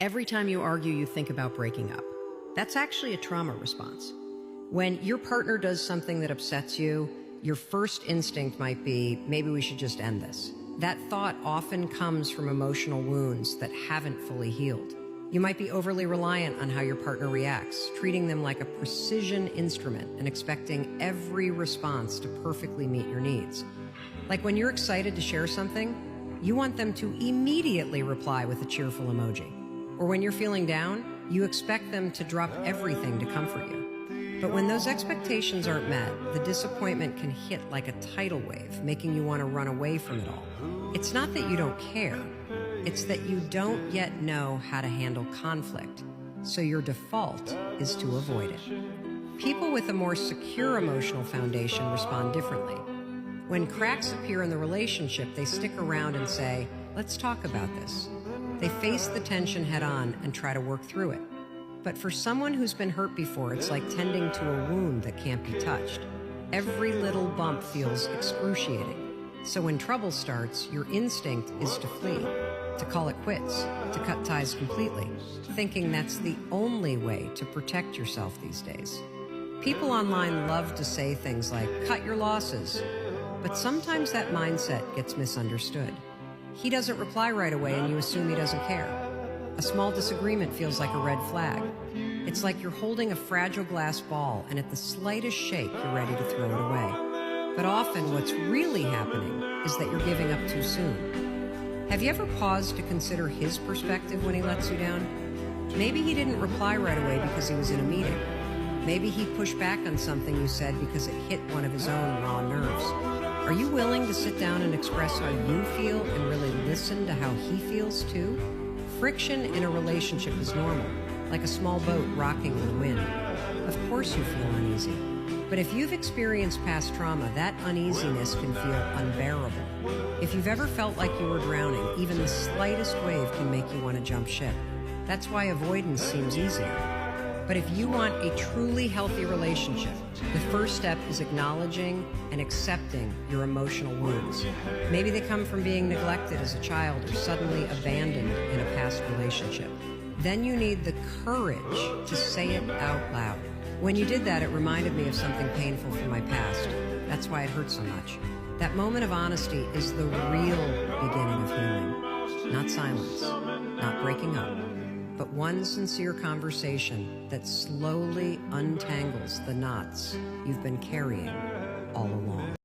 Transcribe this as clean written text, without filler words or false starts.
Every time you argue, you think about breaking up. That's actually a trauma response. When your partner does something that upsets you, your first instinct might be, maybe we should just end this. That thought often comes from emotional wounds that haven't fully healed. You might be overly reliant on how your partner reacts, treating them like a precision instrument and expecting every response to perfectly meet your needs. Like when you're excited to share something, you want them to immediately reply with a cheerful emoji. Or when you're feeling down, you expect them to drop everything to comfort you. But when those expectations aren't met, the disappointment can hit like a tidal wave, making you want to run away from it all. It's not that you don't care, it's that you don't yet know how to handle conflict, so your default is to avoid it. People with a more secure emotional foundation respond differently. When cracks appear in the relationship, they stick around and say, let's talk about this. They face the tension head on and try to work through it. But for someone who's been hurt before, it's like tending to a wound that can't be touched. Every little bump feels excruciating. So when trouble starts, your instinct is to flee, to call it quits, to cut ties completely, thinking that's the only way to protect yourself these days. People online love to say things like, cut your losses. But sometimes that mindset gets misunderstood. He doesn't reply right away and you assume he doesn't care. A small disagreement feels like a red flag. It's like you're holding a fragile glass ball and at the slightest shake, you're ready to throw it away. But often what's really happening is that you're giving up too soon. Have you ever paused to consider his perspective when he lets you down? Maybe he didn't reply right away because he was in a meeting. Maybe he pushed back on something you said because it hit one of his own raw nerves. Are you willing to sit down and express how you feel and really listen to how he feels too? Friction in a relationship is normal, like a small boat rocking in the wind. Of course you feel uneasy. But if you've experienced past trauma, that uneasiness can feel unbearable. If you've ever felt like you were drowning, even the slightest wave can make you want to jump ship. That's why avoidance seems easier. But if you want a truly healthy relationship, the first step is acknowledging and accepting your emotional wounds. Maybe they come from being neglected as a child or suddenly abandoned in a past relationship. Then you need the courage to say it out loud. When you did that, it reminded me of something painful from my past. That's why it hurt so much. That moment of honesty is the real beginning of healing. Not silence, not breaking up, but one sincere conversation that slowly untangles the knots you've been carrying all along.